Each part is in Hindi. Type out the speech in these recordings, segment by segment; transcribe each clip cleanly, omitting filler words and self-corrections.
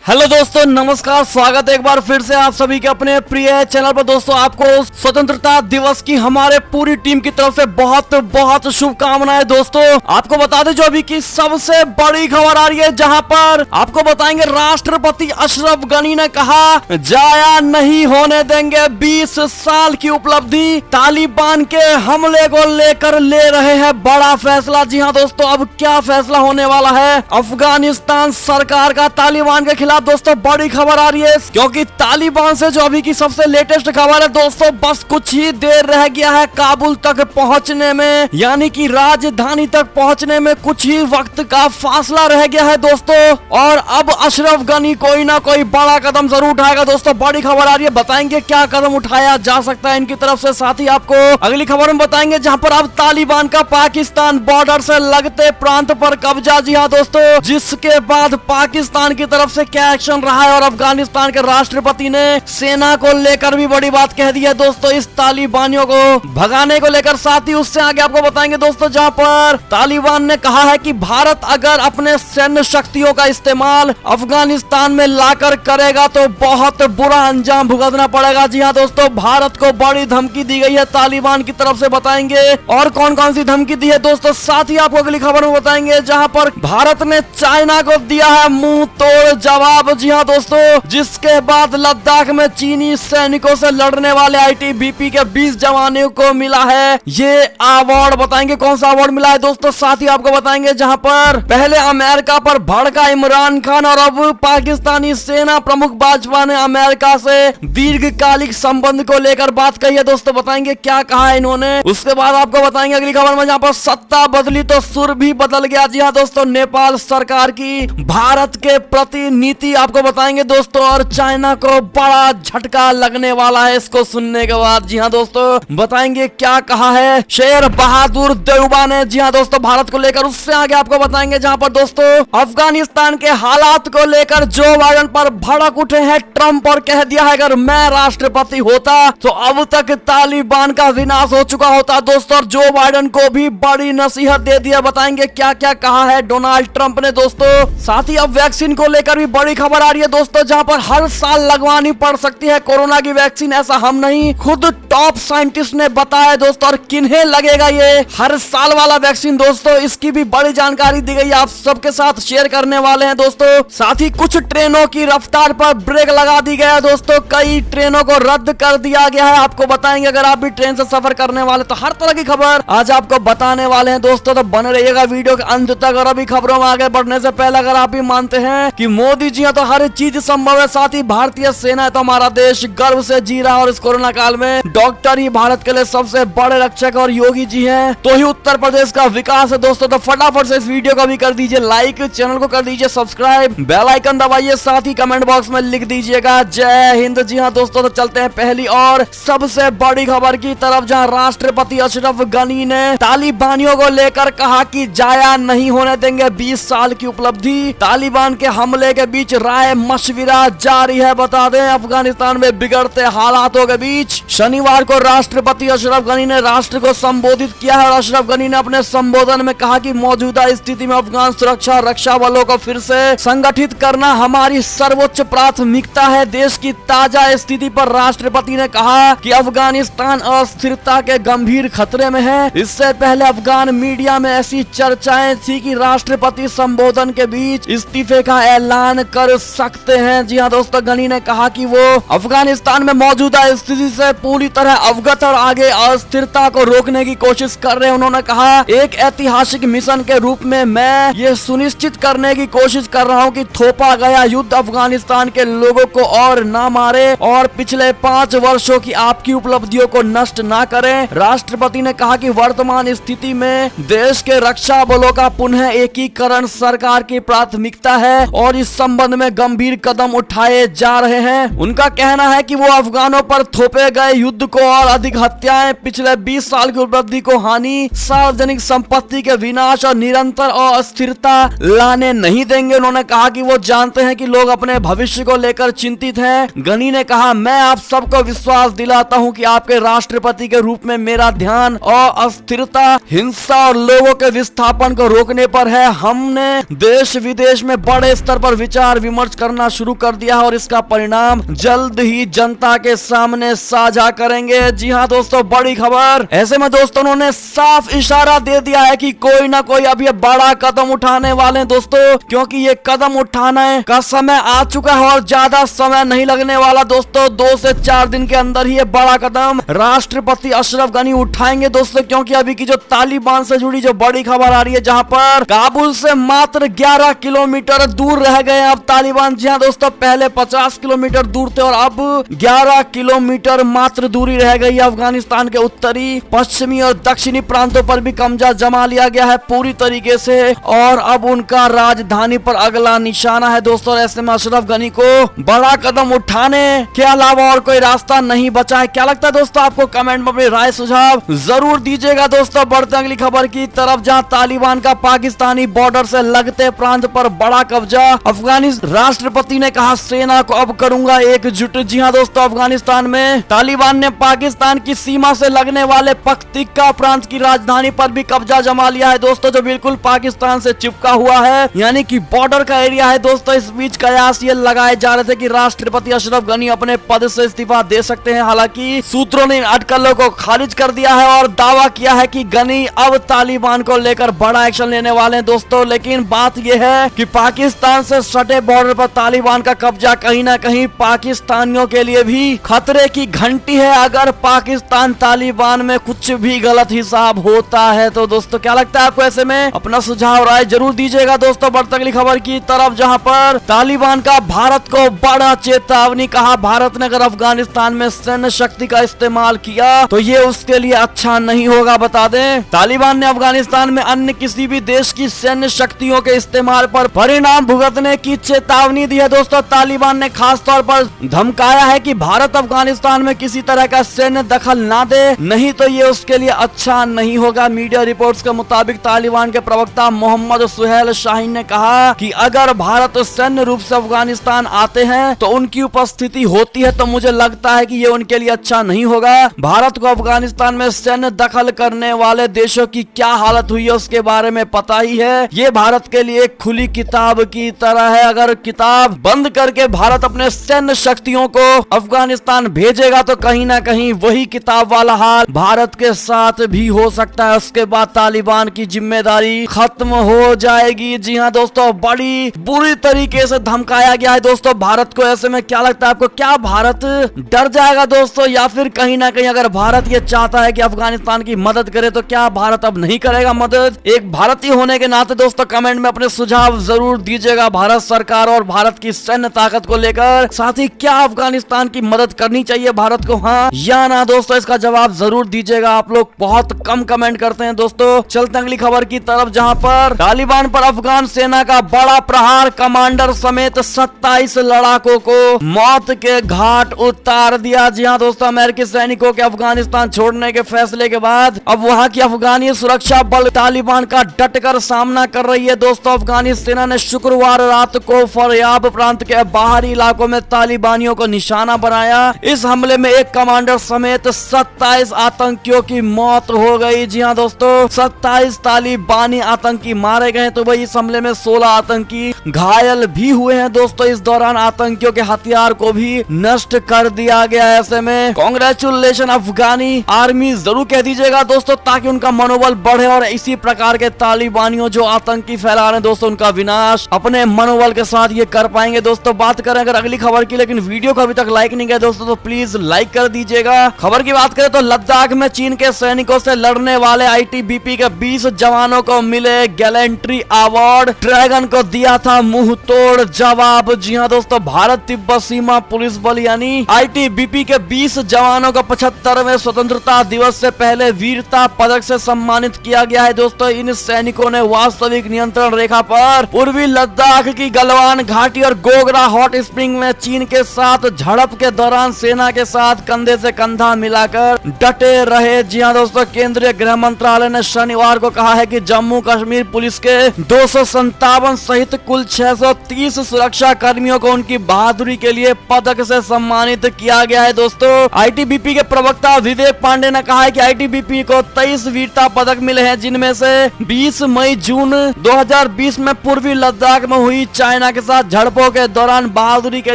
हेलो दोस्तों, नमस्कार। स्वागत है एक बार फिर से आप सभी के अपने प्रिय चैनल पर। दोस्तों, आपको स्वतंत्रता दिवस की हमारे पूरी टीम की तरफ से बहुत बहुत शुभकामनाएं। दोस्तों, आपको बता दें जो अभी की सबसे बड़ी खबर आ रही है, जहां पर आपको बताएंगे राष्ट्रपति अशरफ गनी ने कहा जाया नहीं होने देंगे 20 साल की उपलब्धि। तालिबान के हमले को लेकर ले रहे हैं बड़ा फैसला। जी हाँ दोस्तों, अब क्या फैसला होने वाला है अफगानिस्तान सरकार का तालिबान के खिलाफ। दोस्तों, बड़ी खबर आ रही है क्योंकि तालिबान से जो अभी की सबसे लेटेस्ट खबर है दोस्तों, बस कुछ ही देर रह गया है काबुल तक पहुंचने में, यानी कि राजधानी तक पहुंचने में कुछ ही वक्त का फासला रह गया है दोस्तों। और अब अशरफ गनी कोई ना कोई बड़ा कदम जरूर उठाएगा। दोस्तों, बड़ी खबर आ रही है, बताएंगे क्या कदम उठाया जा सकता है इनकी तरफ से। साथ ही आपको अगली खबर में बताएंगे जहां पर अब तालिबान का पाकिस्तान बॉर्डर से लगते प्रांत पर कब्जा। जी हाँ दोस्तों, जिसके बाद पाकिस्तान की तरफ से क्या एक्शन रहा है और अफगानिस्तान के राष्ट्रपति ने सेना को लेकर भी बड़ी बात कह दी है दोस्तों, इस तालिबानियों को भगाने को लेकर। साथ ही उससे आगे आपको बताएंगे दोस्तों, जहां पर तालिबान ने कहा है कि भारत अगर अपने सैन्य शक्तियों का इस्तेमाल अफगानिस्तान में लाकर करेगा तो बहुत बुरा अंजाम भुगतना पड़ेगा। जी हाँ दोस्तों, भारत को बड़ी धमकी दी गई है तालिबान की तरफ से, बताएंगे और कौन कौन सी धमकी दी है दोस्तों। साथ ही आपको अगली खबर में बताएंगे जहां पर भारत ने चाइना को दिया है मुंह तोड़ जवाब। जी हाँ दोस्तों, जिसके बाद लद्दाख में चीनी सैनिकों से लड़ने वाले आईटीबीपी के 20 जवानों को मिला है ये अवार्ड। बताएंगे कौन सा अवार्ड मिला है दोस्तों। साथ ही आपको बताएंगे जहां पर पहले अमेरिका पर भड़का इमरान खान और अब पाकिस्तानी सेना प्रमुख बाजवा ने अमेरिका से दीर्घकालिक संबंध को लेकर बात कही है दोस्तों, बताएंगे क्या कहा है इन्होंने। उसके बाद आपको बताएंगे अगली खबर में जहां पर सत्ता बदली तो सुर भी बदल गया। जी हाँ दोस्तों, नेपाल सरकार की भारत के प्रति नीति आपको बताएंगे दोस्तों, और चाइना को बड़ा झटका लगने वाला है इसको सुनने के बाद। जी हाँ दोस्तों, बताएंगे क्या कहा है शेर बहादुर देवबा ने। जी हाँ दोस्तों, भारत को लेकर। उससे आगे आपको बताएंगे जहां पर दोस्तों अफगानिस्तान के हालात को लेकर जो बाइडेन पर भड़क उठे हैं ट्रंप और कह दिया है अगर मैं राष्ट्रपति होता तो अब तक तालिबान का विनाश हो चुका होता दोस्तों। और जो बाइडेन को भी बड़ी नसीहत दे दिया, बताएंगे क्या क्या कहा है डोनाल्ड ट्रंप ने दोस्तों। साथ ही अब वैक्सीन को लेकर भी बड़ी खबर आ रही है दोस्तों, जहां पर हर साल लगवानी पड़ सकती है कोरोना की वैक्सीन। ऐसा हम नहीं, खुद टॉप साइंटिस्ट ने बताया दोस्तों। और किन्हें लगेगा ये हर साल वाला वैक्सीन दोस्तों, इसकी भी बड़ी जानकारी दी गई, आप सबके साथ शेयर करने वाले हैं दोस्तों। साथ ही कुछ ट्रेनों की रफ्तार पर ब्रेक लगा दी गया है दोस्तों, कई ट्रेनों को रद्द कर दिया गया है। आपको बताएंगे अगर आप भी ट्रेन से सफर करने वाले तो हर तरह की खबर आज आपको बताने वाले हैं दोस्तों, तो बने रहिएगा वीडियो के अंत तक। और अभी खबरों में आगे बढ़ने से पहले अगर आप भी मानते हैं कि मोदी जी तो हर चीज संभव है, साथ ही भारतीय सेना है तो हमारा देश गर्व से जी रहा है। और इस कोरोना काल में डॉक्टर ही भारत के लिए सबसे बड़े रक्षक और योगी जी हैं, तो ही उत्तर प्रदेश का विकास है दोस्तों। तो फटाफट से इस वीडियो को भी कर दीजिए लाइक, चैनल को कर दीजिए सब्सक्राइब, बेल आइकन दबाइए, साथ ही कमेंट बॉक्स में लिख दीजिएगा जय हिंद। जी हाँ दोस्तों, तो चलते हैं पहली और सबसे बड़ी खबर की तरफ, जहाँ राष्ट्रपति अशरफ गनी ने तालिबानियों को लेकर कहा कि जाया नहीं होने देंगे 20 साल की उपलब्धि। तालिबान के हमले के बीच राय मशविरा जारी है। बता दें अफगानिस्तान में बिगड़ते हालातों के बीच शनिवार को राष्ट्रपति अशरफ गनी ने राष्ट्र को संबोधित किया है। और अशरफ गनी ने अपने संबोधन में कहा कि मौजूदा स्थिति में अफगान सुरक्षा रक्षा बलों को फिर से संगठित करना हमारी सर्वोच्च प्राथमिकता है। देश की ताजा स्थिति पर राष्ट्रपति ने कहा कि अफगानिस्तान अस्थिरता के गंभीर खतरे में है। इससे पहले अफगान मीडिया में ऐसी चर्चाएं थी कि राष्ट्रपति संबोधन के बीच इस्तीफे का ऐलान कर सकते हैं। जी हाँ दोस्तों, गनी ने कहा कि वो अफगानिस्तान में मौजूदा स्थिति से पूरी तरह अवगत और आगे अस्थिरता को रोकने की कोशिश कर रहे हैं। उन्होंने कहा एक ऐतिहासिक मिशन के रूप में मैं ये सुनिश्चित करने की कोशिश कर रहा हूँ कि थोपा गया युद्ध अफगानिस्तान के लोगों को और ना मारे और पिछले 5 वर्षों की आपकी उपलब्धियों को नष्ट ना करें। राष्ट्रपति ने कहा कि वर्तमान स्थिति में देश के रक्षा बलों का पुनः एकीकरण सरकार की प्राथमिकता है और इस संबंध में गंभीर कदम उठाए जा रहे हैं। उनका कहना है कि वो अफगानों पर थोपे गए युद्ध को और अधिक हत्याएं, पिछले 20 साल की उपलब्धि को हानि, सार्वजनिक संपत्ति के विनाश और निरंतर अस्थिरता लाने नहीं देंगे। उन्होंने कहा कि वो जानते हैं कि लोग अपने भविष्य को लेकर चिंतित हैं। गनी ने कहा मैं आप सबको विश्वास दिलाता हूं कि आपके राष्ट्रपति के रूप में मेरा ध्यान और अस्थिरता, हिंसा और लोगों के विस्थापन को रोकने पर है। हमने देश विदेश में बड़े स्तर पर विचार विचार विमर्श करना शुरू कर दिया है और इसका परिणाम जल्द ही जनता के सामने साझा करेंगे। जी हाँ दोस्तों, बड़ी खबर। ऐसे में दोस्तों उन्होंने साफ इशारा दे दिया है कि कोई ना कोई अब ये बड़ा कदम उठाने वाले हैं दोस्तों, क्योंकि ये कदम उठाने का समय आ चुका है और ज्यादा समय नहीं लगने वाला दोस्तों। 2 से 4 दिन के अंदर ही ये बड़ा कदम राष्ट्रपति अशरफ गनी उठाएंगे दोस्तों, क्योंकि अभी की जो तालिबान से जुड़ी जो बड़ी खबर आ रही है, जहां पर काबुल से मात्र 11 किलोमीटर दूर रह गए अब तालिबान। जी हाँ दोस्तों, पहले 50 किलोमीटर दूर थे और अब 11 किलोमीटर मात्र दूरी रह गई। अफगानिस्तान के उत्तरी, पश्चिमी और दक्षिणी प्रांतों पर भी कब्जा जमा लिया गया है पूरी तरीके से और अब उनका राजधानी पर अगला निशाना है दोस्तों। ऐसे में अशरफ गनी को बड़ा कदम उठाने के अलावा और कोई रास्ता नहीं बचा है। क्या लगता है दोस्तों आपको? कमेंट में अपनी राय सुझाव जरूर दीजिएगा दोस्तों। बढ़ते अगली खबर की तरफ, जहां तालिबान का पाकिस्तानी बॉर्डर से लगते प्रांत पर बड़ा कब्जा। अफगानिस्तान राष्ट्रपति ने कहा, सेना को अब करूंगा एकजुट। जी हाँ दोस्तों, अफगानिस्तान में तालिबान ने पाकिस्तान की सीमा से लगने वाले पख्तिका प्रांत की राजधानी पर भी कब्जा जमा लिया है दोस्तों, जो बिल्कुल पाकिस्तान से चिपका हुआ है, यानी कि बॉर्डर का एरिया है दोस्तों। इस बीच कयास ये लगाए जा रहे थे कि राष्ट्रपति अशरफ गनी अपने पद से इस्तीफा दे सकते हैं। हालांकि सूत्रों ने इन अटकलों को खारिज कर दिया है और दावा किया है कि गनी अब तालिबान को लेकर बड़ा एक्शन लेने वाले हैं दोस्तों। लेकिन बात यह है कि पाकिस्तान से सटे बॉर्डर पर तालिबान का कब्जा कहीं ना कहीं पाकिस्तानियों के लिए भी खतरे की घंटी है। अगर पाकिस्तान तालिबान में कुछ भी गलत हिसाब होता है तो दोस्तों क्या लगता है आपको? ऐसे में अपना सुझाव राय जरूर दीजिएगा दोस्तों। बढ़ते अगली खबर की तरफ, जहां पर तालिबान का भारत को बड़ा चेतावनी। कहा, भारत ने अगर अफगानिस्तान में सैन्य शक्ति का इस्तेमाल किया तो ये उसके लिए अच्छा नहीं होगा। बता दें, तालिबान ने अफगानिस्तान में अन्य किसी भी देश की सैन्य शक्तियों के इस्तेमाल पर परिणाम भुगतने की चेतावनी दी है दोस्तों। तालिबान ने खास तौर पर धमकाया है कि भारत अफगानिस्तान में किसी तरह का सैन्य दखल ना दे, नहीं तो ये उसके लिए अच्छा नहीं होगा। मीडिया रिपोर्ट्स के मुताबिक तालिबान के प्रवक्ता मोहम्मद सुहेल शाहीन ने कहा कि अगर भारत सैन्य रूप से अफगानिस्तान आते हैं तो उनकी उपस्थिति होती है तो मुझे लगता है कि ये उनके लिए अच्छा नहीं होगा। भारत को अफगानिस्तान में सैन्य दखल करने वाले देशों की क्या हालत हुई है उसके बारे में पता ही है। ये भारत के लिए एक खुली किताब की तरह है। अगर किताब बंद करके भारत अपने सैन्य शक्तियों को अफगानिस्तान भेजेगा तो कहीं ना कहीं वही किताब वाला हाल भारत के साथ भी हो सकता है। उसके बाद तालिबान की जिम्मेदारी खत्म हो जाएगी। जी हाँ दोस्तों, बड़ी बुरी तरीके से धमकाया गया है दोस्तों भारत को। ऐसे में क्या लगता है आपको? क्या भारत डर जाएगा दोस्तों, या फिर कहीं ना कहीं अगर भारत ये चाहता है कि अफगानिस्तान की मदद करे तो क्या भारत अब नहीं करेगा मदद? एक भारतीय होने के नाते दोस्तों कमेंट में अपने सुझाव जरूर दीजिएगा भारत सरकार और भारत की सैन्य ताकत को लेकर। साथ ही क्या अफगानिस्तान की मदद करनी चाहिए भारत को, हाँ या ना दोस्तों? इसका जवाब जरूर दीजिएगा। आप लोग बहुत कम कमेंट करते हैं दोस्तों। चलते अगली खबर की तरफ, जहां पर तालिबान पर अफगान सेना का बड़ा प्रहार। कमांडर समेत 27 लड़ाकों को मौत के घाट उतार दिया। जी हाँ दोस्तों, अमेरिकी सैनिकों के अफगानिस्तान छोड़ने के फैसले के बाद अब वहां की अफगानी सुरक्षा बल तालिबान का डटकर सामना कर रही है दोस्तों। अफगानी सेना ने शुक्रवार रात को फरयाब प्रांत के बाहरी इलाकों में तालिबानियों को निशाना बनाया। इस हमले में एक कमांडर समेत 27 आतंकियों की मौत हो गई। जी हाँ दोस्तों, 27 तालिबानी आतंकी मारे गए तो वही इस हमले में 16 आतंकी घायल भी हुए हैं दोस्तों। इस दौरान आतंकियों के हथियार को भी नष्ट कर दिया गया। ऐसे में कांग्रेचुलेशन अफगानी आर्मी जरूर कह दीजिएगा दोस्तों, ताकि उनका मनोबल बढ़े और इसी प्रकार के तालिबानियों जो आतंकी फैला रहे हैं दोस्तों, उनका विनाश अपने मनोबल के साथ ये कर पाएंगे दोस्तों। बात करें अगर अगली खबर की, लेकिन वीडियो को अभी तक लाइक नहीं किया दोस्तों तो प्लीज लाइक कर दीजिएगा। खबर की बात करें तो लद्दाख में चीन के सैनिकों से लड़ने वाले आईटीबीपी के 20 जवानों को मिले गैलेंट्री अवार्ड। ड्रैगन को दिया था मुंह तोड़ जवाब। जी हाँ दोस्तों, भारत तिब्बत सीमा पुलिस बल यानी आईटीबीपी के 20 जवानों को 75वें स्वतंत्रता दिवस से पहले वीरता पदक से सम्मानित किया गया है दोस्तों। इन सैनिकों ने वास्तविक नियंत्रण रेखा पर पूर्वी लद्दाख की गलवान घाटी और गोगरा हॉट स्प्रिंग में चीन के साथ झड़प के दौरान सेना के साथ कंधे से कंधा मिलाकर डटे रहे। जी हाँ दोस्तों, केंद्रीय गृह मंत्रालय ने शनिवार को कहा है कि जम्मू कश्मीर पुलिस के 257 सहित कुल 630 सुरक्षा कर्मियों को उनकी बहादुरी के लिए पदक से सम्मानित किया गया है दोस्तों। आईटीबीपी के प्रवक्ता विवेक पांडे ने कहा है कि आईटीबीपी को 23 वीरता पदक मिले हैं, जिनमें से 20 मई जून 2020 में पूर्वी लद्दाख में हुई चाइना सेना के साथ झड़पों के दौरान बहादुरी के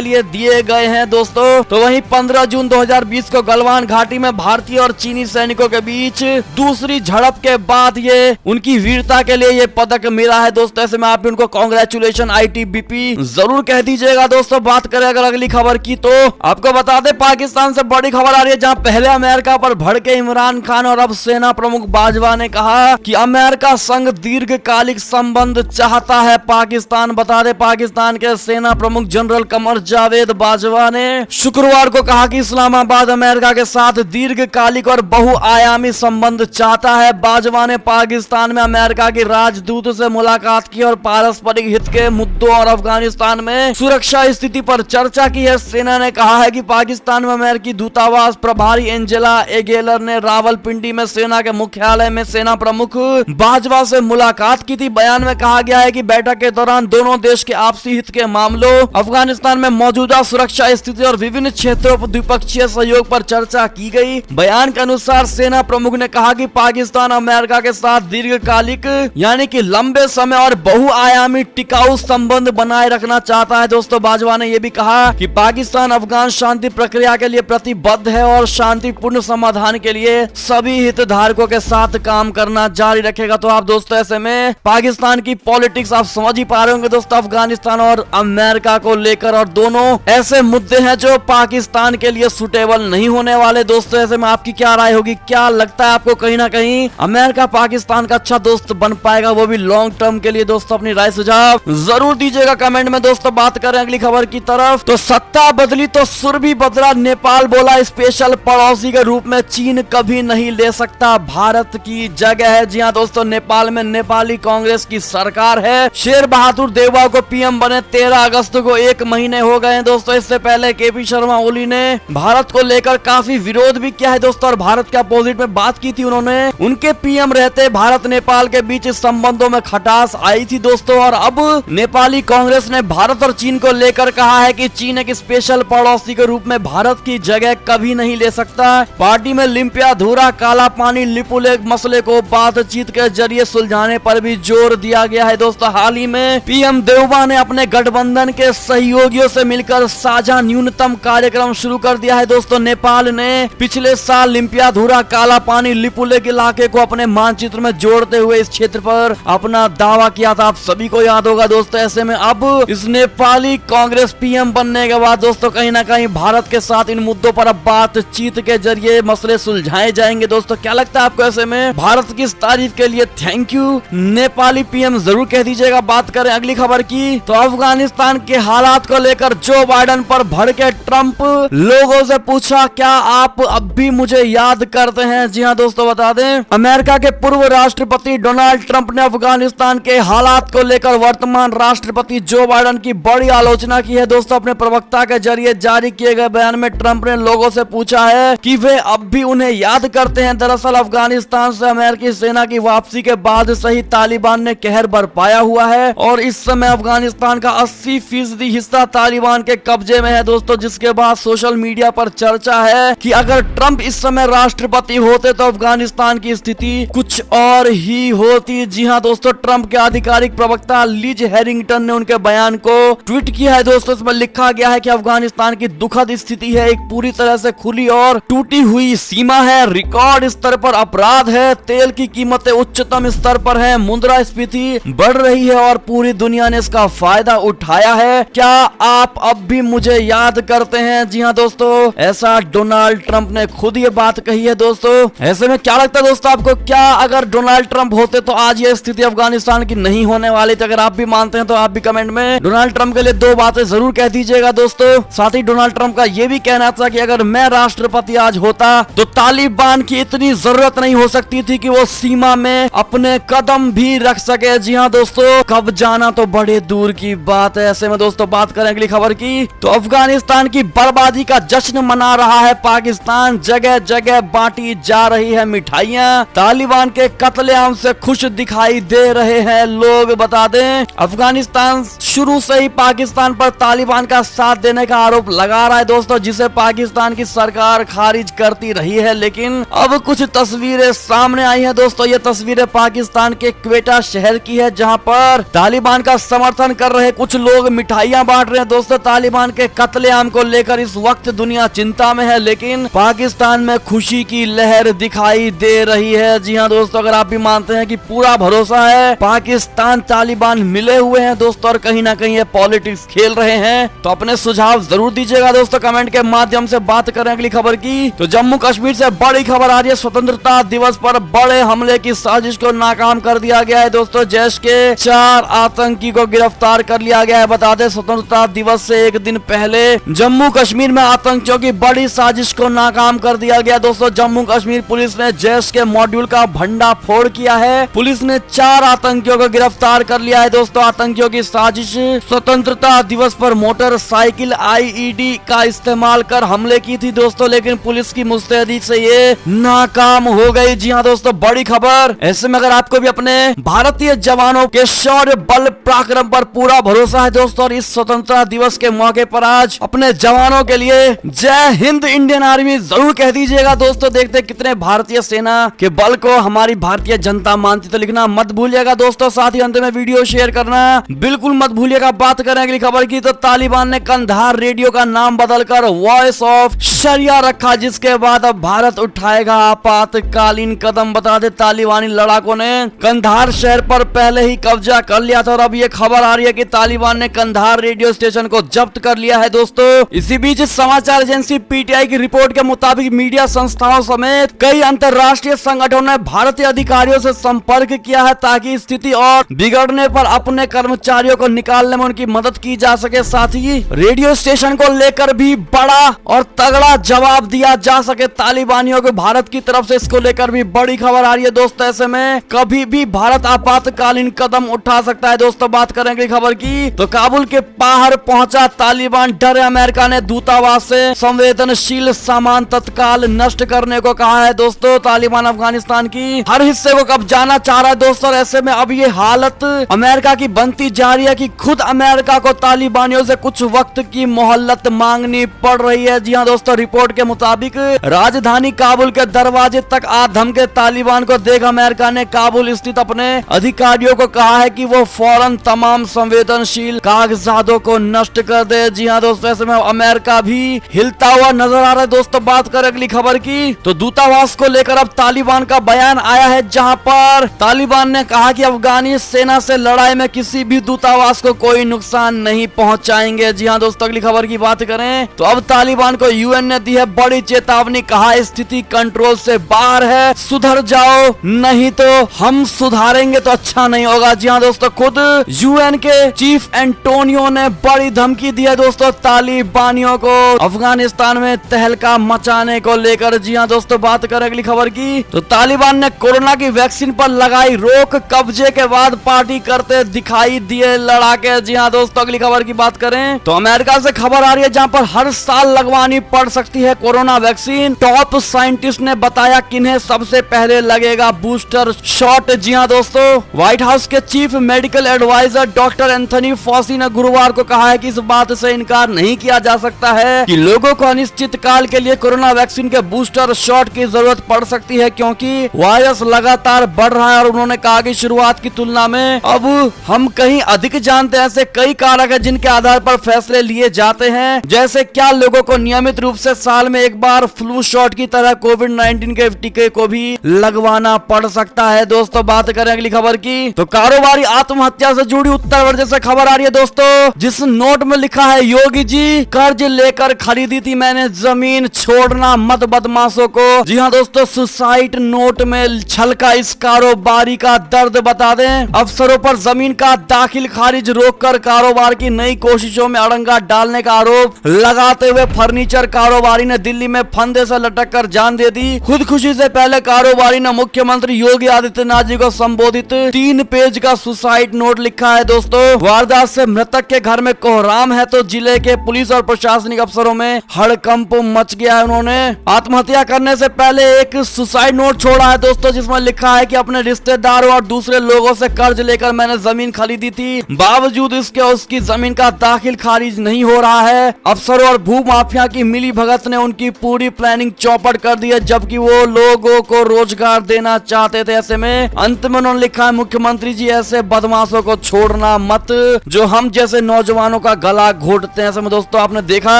लिए दिए गए हैं दोस्तों। तो वहीं 15 जून 2020 को गलवान घाटी में भारतीय और चीनी सैनिकों के बीच दूसरी झड़प के बाद ये उनकी वीरता के लिए ये पदक मिला है दोस्तों। ऐसे में आप भी उनको कांग्रेचुलेशन आईटीबीपी जरूर कह दीजिएगा दोस्तों। बात करें अगर अगली खबर की तो आपको बता दें पाकिस्तान से बड़ी खबर आ रही है, जहां पहले अमेरिका पर भड़के इमरान खान और अब सेना प्रमुख बाजवा ने कहा कि अमेरिका संग दीर्घकालिक संबंध चाहता है पाकिस्तान। बता दें पाकिस्तान के सेना प्रमुख जनरल कमर जावेद बाजवा ने शुक्रवार को कहा कि इस्लामाबाद अमेरिका के साथ दीर्घकालिक और बहुआयामी संबंध चाहता है। बाजवा ने पाकिस्तान में अमेरिका की राजदूत से मुलाकात की और पारस्परिक हित के मुद्दों और अफगानिस्तान में सुरक्षा स्थिति पर चर्चा की है। सेना ने कहा है कि पाकिस्तान में अमेरिकी दूतावास प्रभारी एंजेला एगेलर ने रावलपिंडी में सेना के मुख्यालय में सेना प्रमुख बाजवा से मुलाकात की थी। बयान में कहा गया है कि बैठक के दौरान दोनों देश के आपसी हित के मामलों, अफगानिस्तान में मौजूदा सुरक्षा स्थिति और विभिन्न क्षेत्रों पर द्विपक्षीय सहयोग पर चर्चा की गई। बयान के अनुसार सेना प्रमुख ने कहा कि पाकिस्तान अमेरिका के साथ दीर्घकालिक यानी कि लंबे समय और बहुआयामी टिकाऊ संबंध बनाए रखना चाहता है दोस्तों। बाजवा ने यह भी कहा कि पाकिस्तान अफगान शांति प्रक्रिया के लिए प्रतिबद्ध है और शांतिपूर्ण समाधान के लिए सभी हितधारकों के साथ काम करना जारी रखेगा। तो आप दोस्तों ऐसे में पाकिस्तान की पॉलिटिक्स आप समझ ही पा रहे होंगे दोस्तों, अफगानिस्तान और अमेरिका को लेकर, और दोनों ऐसे मुद्दे हैं जो पाकिस्तान के लिए सुटेबल नहीं होने वाले दोस्तों। ऐसे में आपकी क्या राय होगी? क्या लगता है आपको कहीं ना कहीं अमेरिका पाकिस्तान का अच्छा दोस्त बन पाएगा, वो भी लॉन्ग टर्म के लिए? दोस्तों अपनी राय सुझाव जरूर दीजिएगा कमेंट में दोस्तों। बात करें अगली खबर की तरफ तो सत्ता बदली तो सुर भी बदला, नेपाल बोला स्पेशल पड़ोसी के रूप में चीन कभी नहीं ले सकता भारत की जगह है। जी हाँ दोस्तों, नेपाल में नेपाली कांग्रेस की सरकार है। शेर बहादुर देववा को पीएम बने 13 अगस्त को 1 महीने हो गए हैं दोस्तों। इससे पहले केपी शर्मा ओली ने भारत को लेकर काफी विरोध भी किया है दोस्तों और भारत के अपोजिट में बात की थी उन्होंने। उनके पीएम रहते भारत नेपाल के बीच संबंधों में खटास आई थी दोस्तों। और अब नेपाली कांग्रेस ने भारत और चीन को लेकर कहा है कि चीन एक स्पेशल पड़ोसी के रूप में भारत की जगह कभी नहीं ले सकता। पार्टी में लिम्पियाधुरा काला पानी लिपुलेख मसले को बातचीत के जरिए सुलझाने पर भी जोर दिया गया है दोस्तों। हाल ही में पीएम देववा ने अपने गठबंधन के सहयोगियों से मिलकर साझा न्यूनतम कार्यक्रम शुरू कर दिया है दोस्तों। नेपाल ने पिछले साल लिम्पियाधुरा काला पानी लिपुलेख इलाके को अपने मानचित्र में जोड़ते हुए इस क्षेत्र पर अपना दावा किया था, आप सभी को याद होगा दोस्तों। ऐसे में अब इस नेपाली कांग्रेस पीएम बनने के बाद दोस्तों कहीं ना कहीं भारत के साथ इन मुद्दों पर अब बातचीत के जरिए मसले सुलझाए जाएंगे दोस्तों। क्या लगता है आपको? ऐसे में भारत की इस तारीफ के लिए थैंक यू नेपाली पीएम जरूर कह दीजिएगा। बात करें अगली खबर की तो अफगानिस्तान के हालात को लेकर जो बाइडेन पर भड़के ट्रंप, लोगों से पूछा क्या आप अब भी मुझे याद करते हैं? जी हाँ दोस्तों, बता दें अमेरिका के पूर्व राष्ट्रपति डोनाल्ड ट्रंप ने अफगानिस्तान के हालात को लेकर वर्तमान राष्ट्रपति जो बाइडेन की बड़ी आलोचना की है दोस्तों। अपने प्रवक्ता के जरिए जारी किए गए बयान में ट्रंप ने लोगों से पूछा है कि वे अब भी उन्हें याद करते हैं। दरअसल अफगानिस्तान से अमेरिकी सेना की वापसी के बाद से ही तालिबान ने कहर बरपाया हुआ है और इस समय अफगानिस्तान का 80% हिस्सा तालिबान के कब्जे में है दोस्तों। जिसके बाद सोशल मीडिया पर चर्चा है कि अगर ट्रंप इस समय राष्ट्रपति होते तो अफगानिस्तान की स्थिति कुछ और ही होती। जी हाँ दोस्तों, ट्रंप के आधिकारिक प्रवक्ता लिज हैरिंगटन ने उनके बयान को ट्वीट किया है दोस्तों। इसमें लिखा गया है कि अफगानिस्तान की दुखद स्थिति है, एक पूरी तरह से खुली और टूटी हुई सीमा है, रिकॉर्ड स्तर पर अपराध है, तेल की कीमतें उच्चतम स्तर पर है, मुद्रास्फीति बढ़ रही है और पूरी दुनिया ने इसका फायदा उठाया है। क्या आप अब भी मुझे याद करते हैं? जी हाँ दोस्तों, ऐसा डोनाल्ड ट्रंप ने खुद ये बात कही है दोस्तों। ऐसे में क्या लगता है दोस्तों आपको, क्या अगर डोनाल्ड ट्रंप होते तो आज ये स्थिति अफगानिस्तान की नहीं होने वाली थी? अगर आप भी मानते हैं तो आप भी कमेंट में डोनाल्ड ट्रंप के लिए 2 बातें जरूर कह दीजिएगा दोस्तों। साथ ही डोनाल्ड ट्रंप का ये भी कहना था कि अगर मैं राष्ट्रपति आज होता तो तालिबान की इतनी जरूरत नहीं हो सकती थी कि वो सीमा में अपने कदम भी रख सके। जी हाँ दोस्तों, कब जाना तो बड़े दूर की बात है। ऐसे में दोस्तों बात करें अगली खबर की तो अफगानिस्तान की बर्बादी का जश्न मना रहा है पाकिस्तान, जगह जगह बांटी जा रही है मिठाइयां, तालिबान के कत्लेआम से खुश दिखाई दे रहे हैं लोग। बता दें अफगानिस्तान शुरू से ही पाकिस्तान पर तालिबान का साथ देने का आरोप लगा रहा है दोस्तों, जिसे पाकिस्तान की सरकार खारिज करती रही है। लेकिन अब कुछ तस्वीरें सामने आई हैं दोस्तों। ये तस्वीरें पाकिस्तान के क्वेटा शहर की है, जहां पर तालिबान का समर्थन कर रहे कुछ लोग मिठाइयां बांट रहे हैं दोस्तों। तालिबान के कत्लेआम को लेकर इस वक्त दुनिया चिंता में है, लेकिन पाकिस्तान में खुशी की लहर दिखाई दे रही है। जी हाँ दोस्तों, अगर आप भी मानते हैं कि पूरा भरोसा है, पाकिस्तान तालिबान मिले हुए हैं दोस्तों और कहीं ना कहीं ये पॉलिटिक्स खेल रहे हैं, तो अपने सुझाव जरूर दीजिएगा दोस्तों कमेंट के माध्यम से। बात करें अगली खबर की, तो जम्मू कश्मीर से बड़ी खबर आ रही है। स्वतंत्रता दिवस पर बड़े हमले की साजिश को नाकाम कर दिया गया है दोस्तों। जैश के 4 आतंकी को गिरफ्तार कर लिया गया है। बता दें, स्वतंत्रता दिवस से एक दिन पहले जम्मू कश्मीर में आतंकियों की बड़ी साजिश को नाकाम कर दिया गया दोस्तों। जम्मू कश्मीर पुलिस ने जैश के मॉड्यूल का भंडाफोड़ किया है। पुलिस ने 4 आतंकियों को गिरफ्तार कर लिया है दोस्तों। आतंकियों की साजिश स्वतंत्रता दिवस पर मोटरसाइकिल आईईडी का इस्तेमाल कर हमले की थी दोस्तों, लेकिन पुलिस की मुस्तैदी से ये नाकाम हो गई। जी हाँ दोस्तों, बड़ी खबर। ऐसे में अगर आपको भी अपने भारतीय जवानों के शौर्य बल पराक्रम पर पूरा भरोसा है दोस्तों, और इस स्वतंत्रता दिवस के मौके पर आज अपने जवानों के लिए जय हिंद इंडियन आर्मी जरूर कह दीजिएगा दोस्तों। देखते कितने भारतीय सेना के बल को हमारी भारतीय जनता मानती, तो लिखना मत भूलिएगा दोस्तों। साथ ही अंत में वीडियो शेयर करना बिल्कुल मत भूलिएगा। बात करें अगली खबर की, तो तालिबान ने कंधार रेडियो का नाम बदलकर वॉइस ऑफ शरिया रखा, जिसके बाद अब भारत उठाएगा आपातकालीन कदम। बता दे, तालिबानी लड़ाकों ने कंधार शहर पर पहले ही कब्जा कर लिया था और अब ये खबर आ रही है कि तालिबान ने कंधार रेडियो स्टेशन को जब्त कर लिया है दोस्तों। इसी बीच समाचार एजेंसी पीटीआई की रिपोर्ट के मुताबिक मीडिया संस्थाओं समेत कई अंतर्राष्ट्रीय संगठनों ने भारतीय अधिकारियों से संपर्क किया है ताकि स्थिति और बिगड़ने पर अपने कर्मचारियों को निकालने में उनकी मदद की जा सके। साथ ही रेडियो स्टेशन को लेकर भी बड़ा और तगड़ा जवाब दिया जा सके तालिबानियों को। भारत की तरफ से इसको लेकर भी बड़ी खबर आ रही है दोस्तों। ऐसे में कभी भी भारत आपातकालीन कदम उठा सकता है दोस्तों। बात करेंगे खबर की, तो काबुल के बाहर पहुंचा तालिबान, डरे अमेरिका ने दूतावास से संवेदनशील सामान तत्काल नष्ट करने को कहा है दोस्तों। तालिबान अफगानिस्तान की हर हिस्से को कब्जाना चाह रहा है दोस्तों। ऐसे में अब ये हालत अमेरिका की बनती जा रही है कि खुद अमेरिका को तालिबानियों से कुछ वक्त की मोहलत मांगनी पड़ रही है। जी हाँ दोस्तों, रिपोर्ट के मुताबिक राजधानी काबुल के दरवाजे तक आधम के तालिबान को देख अमेरिका ने काबुल स्थित अपने अधिकारियों को कहा है कि वो फौरन तमाम संवेदनशील कागजातों को नष्ट कर दे। जी हाँ दोस्तों, ऐसे में अमेरिका भी हिलता हुआ नजर आ रहा है दोस्तों। बात करें अगली खबर की, तो दूतावास को लेकर अब तालिबान का बयान आया है, जहां पर तालिबान ने कहा कि अफगानी सेना से लड़ाई में किसी भी दूतावास को कोई नुकसान नहीं पहुंचाएंगे। जी हाँ दोस्तों, अगली खबर की बात करें तो अब तालिबान को यूएन ने दी है बड़ी चेतावनी। कहा स्थिति कंट्रोल से बाहर है, सुधर जाओ नहीं तो हम सुधारेंगे तो अच्छा नहीं होगा। जी हाँ दोस्तों, खुद यूएन के चीफ एंटोनियो ने बड़ी धमकी दी है दोस्तों तालिबानियों को अफगानिस्तान में तहलका मचाने को लेकर। जी हाँ दोस्तों, बात करें अगली खबर की, तो तालिबान ने कोरोना की वैक्सीन पर लगाई रोक, कब्जे के बाद पार्टी करते दिखाई दिए लड़ाके। जी हाँ दोस्तों, अगली खबर की बात करें तो अमेरिका से खबर आ रही है, जहां पर हर साल लगवानी पड़ सकती है कोरोना वैक्सीन। टॉप साइंटिस्ट ने बताया किन्हें सबसे पहले लगेगा बूस्टर शॉट। जी हाँ दोस्तों, व्हाइट हाउस के chief medical adviser doctor Anthony Fauci ने गुरुवार को कहा है कि इस बात से इनकार नहीं किया जा सकता है कि लोगों को अनिश्चित काल के लिए कोरोना वैक्सीन के बूस्टर शॉट की जरूरत पड़ सकती है, क्योंकि वायरस लगातार बढ़ रहा है। और उन्होंने कहा कि शुरुआत की तुलना में अब हम कहीं अधिक जानते हैं। ऐसे कई कारक है जिनके आधार पर फैसले लिए जाते हैं, जैसे क्या लोगों को नियमित रूप से साल में एक बार फ्लू शॉट की तरह कोविड-19 के टीके को भी लगवाना पड़ सकता है दोस्तों। बात करें अगली खबर की, तो कारोबारी आत्महत्या से जुड़ी उत्तर प्रदेश से खबर आ रही है दोस्तों, जिस नोट में लिखा है योगी जी कर्ज लेकर खरीदी थी मैंने जमीन, छोड़ना मत बदमाशों को। जी हाँ दोस्तों, सुसाइड नोट में छलका इस कारोबारी का दर्द। बता दें, अफसरों पर जमीन का दाखिल खारिज रोककर कारोबार की नई कोशिशों में अड़ंगा डालने का आरोप लगाते हुए फर्नीचर कारोबारी ने दिल्ली में फंदे से लटक कर जान दे दी। खुदकुशी से पहले कारोबारी ने मुख्यमंत्री योगी आदित्यनाथ जी को संबोधित 3 पेज का सुसाइड नोट लिखा है दोस्तों। वारदात से मृतक के घर में कोहराम है तो जिले के पुलिस और प्रशासनिक अफसरों में हड़कंप मच गया है। उन्होंने आत्महत्या करने से पहले एक सुसाइड नोट छोड़ा है दोस्तों, जिसमें लिखा है कि अपने रिश्तेदारों और दूसरे लोगों से कर्ज लेकर मैंने जमीन खरीदी थी, बावजूद इसके उसकी जमीन का दाखिल खारिज नहीं हो रहा है। अफसरों और भू माफिया की मिली भगत ने उनकी पूरी प्लानिंग चौपट कर दी है, जबकि वो लोगों को रोजगार देना चाहते थे। ऐसे में अंत में उन्होंने लिखा है मुख्यमंत्री जी ऐसे बदमाशों को छोड़ना मत जो हम जैसे नौजवानों का गला घोटते हैं। ऐसे में दोस्तों आपने देखा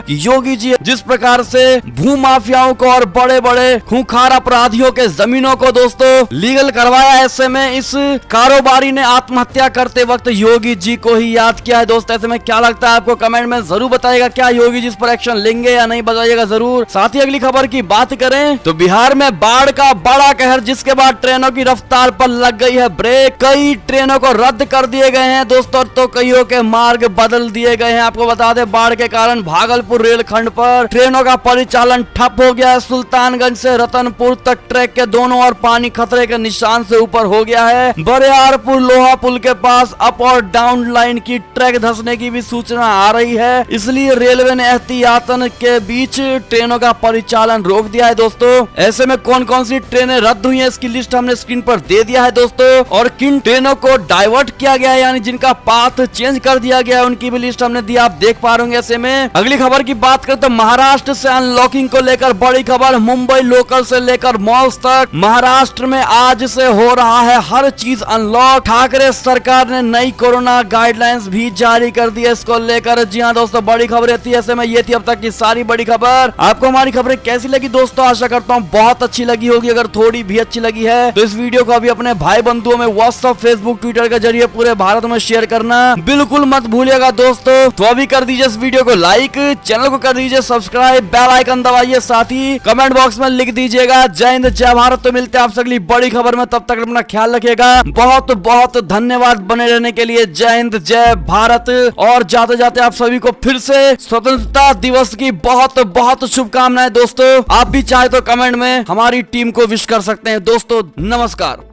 कि योगी जी जिस प्रकार से भू माफियाओं को और बड़े बड़े खूंखार अपराधियों के जमीनों को दोस्तों लीगल करवाया, ऐसे में इस कारोबारी ने आत्महत्या करते वक्त योगी जी को ही याद किया है। दोस्तों ऐसे में क्या लगता है आपको, कमेंट में जरूर बताइएगा। क्या योगी जी इस पर एक्शन लेंगे या नहीं, बताइएगा जरूर। साथ ही अगली खबर की बात करें तो बिहार में बाढ़ का बड़ा कहर, जिसके बाद ट्रेनों की रफ्तार पर लग गई है ब्रेक। कई ट्रेनों को रद्द कर दिए गए हैं दोस्तों, तो कईयों के मार्ग बदल दिए गए हैं। आपको बता दें बाढ़ के कारण भागलपुर रेलखंड पर ट्रेनों का परिचालन ठप हो गया है। सुल्तानगंज से रतनपुर तक ट्रैक के दोनों ओर पानी खतरे के निशान से ऊपर हो गया है। बरियारपुर लोहा पुल के पास अप और डाउन लाइन की ट्रैक धंसने की भी सूचना आ रही है, इसलिए रेलवे ने एहतियातन के बीच ट्रेनों का परिचालन रोक दिया है। दोस्तों ऐसे में कौन कौन सी ट्रेनें रद्द हुई है इसकी लिस्ट हमने स्क्रीन पर दे दिया है दोस्तों, और किन ट्रेनों को डाइवर्ट किया गया है यानी जिनका पाथ चेंज कर दिया गया है उनकी भी लिस्ट हमने दी, आप देख पा रहे होंगे। ऐसे में अगली खबर की बात करें तो महाराष्ट्र से अनलॉकिंग को लेकर बड़ी खबर, मुंबई लोकल से लेकर मॉल्स तक महाराष्ट्र में आज से हो रहा है हर चीज अनलॉक। ठाकरे सरकार ने नई कोरोना गाइडलाइंस भी जारी कर दी है इसको लेकर। जी हाँ दोस्तों बड़ी खबर थी। ऐसे में ये थी अब तक की सारी बड़ी खबर। आपको हमारी खबरें कैसी लगी दोस्तों, आशा करता हूँ बहुत अच्छी लगी होगी। अगर थोड़ी भी अच्छी लगी है तो इस वीडियो को अभी अपने भाई बंधुओं में व्हाट्सएप फेसबुक ट्विटर के जरिए पूरे भारत में शेयर करना बिल्कुल मत भूलिएगा दोस्तों। तो अभी कर दीजिए इस वीडियो को लाइक, चैनल को कर दीजिए सब्सक्राइब, बेल आइकन दबाइए, साथ ही कमेंट बॉक्स में लिख दीजिएगा जय हिंद जय भारत। तो मिलते हैं आपसे अगली बड़ी खबर में, तब तक अपना ख्याल रखिएगा। बहुत बहुत धन्यवाद बने रहने के लिए। जय हिंद जय भारत। और जाते जाते आप सभी को फिर से स्वतंत्रता दिवस की बहुत बहुत शुभकामनाएं दोस्तों। आप भी चाहे तो कमेंट में हमारी टीम को विश कर सकते हैं दोस्तों। नमस्कार।